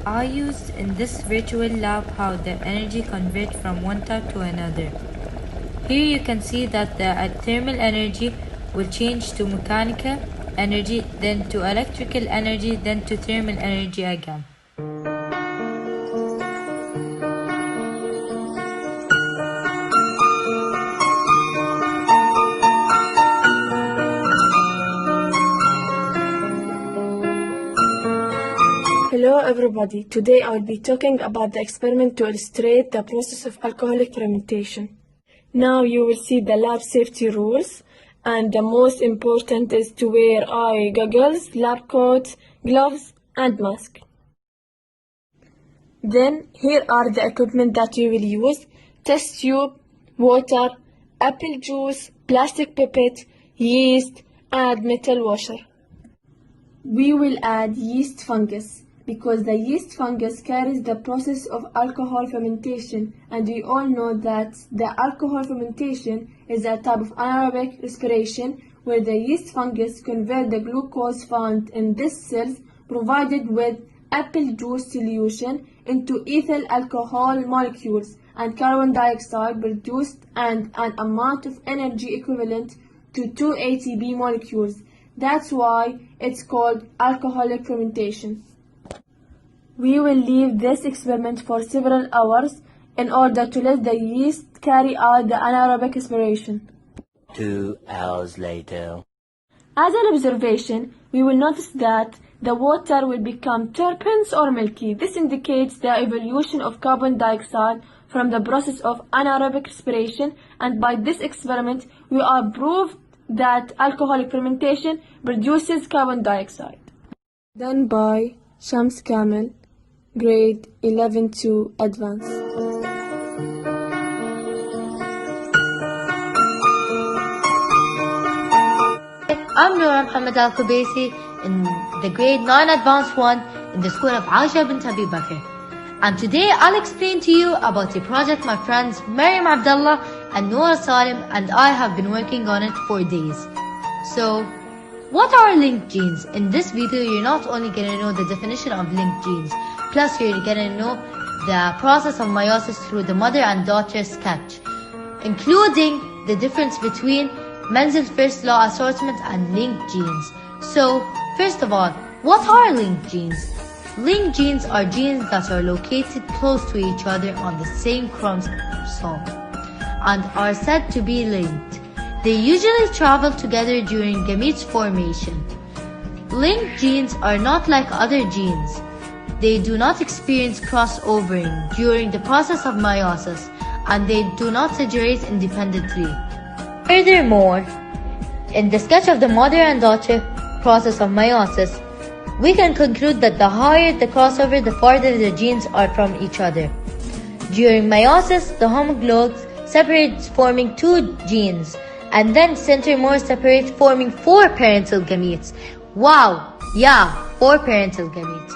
I used in this virtual lab how the energy converts from one type to another. Here you can see that the thermal energy will change to mechanical energy, then to electrical energy, then to thermal energy again. Hello everybody, today I will be talking about the experiment to illustrate the process of alcoholic fermentation. Now you will see the lab safety rules, and the most important is to wear eye goggles, lab coat, gloves and mask. Then here are the equipment that you will use: test tube, water, apple juice, plastic pipette, yeast and metal washer. We will add yeast fungus, because the yeast fungus carries the process of alcohol fermentation, and we all know that the alcohol fermentation is a type of anaerobic respiration where the yeast fungus converts the glucose found in these cells provided with apple juice solution into ethyl alcohol molecules and carbon dioxide produced and an amount of energy equivalent to 2 ATP molecules. That's why it's called alcoholic fermentation. We will leave this experiment for several hours in order to let the yeast carry out the anaerobic respiration. 2 hours later. As an observation, we will notice that the water will become turpentine or milky. This indicates the evolution of carbon dioxide from the process of anaerobic respiration, and by this experiment we are proved that alcoholic fermentation produces carbon dioxide. Done by Shams Kamel, grade 11 to advanced. I'm Noor Muhammad Al-Kubaisi in the grade 9 advanced 1 in the school of Aisha bint Abi Bakr. And today I'll explain to you about a project my friends Maryam Abdullah and Noor Salim and I have been working on it for days. So, what are linked genes? In this video, you're not only going to know the definition of linked genes, plus you're going to know the process of meiosis through the mother and daughter sketch, including the difference between Menzel's first law assortment and linked genes. So, first of all, what are linked genes? Linked genes are genes that are located close to each other on the same chromosome and are said to be linked. They usually travel together during gametes formation. Linked genes are not like other genes. They do not experience crossovering during the process of meiosis, and they do not segregate independently. Furthermore, in the sketch of the mother and daughter process of meiosis, we can conclude that the higher the crossover, the farther the genes are from each other. During meiosis, the homologs separate, forming 2 genes, and then centromere separate, forming 4 parental gametes. Wow! Yeah, 4 parental gametes.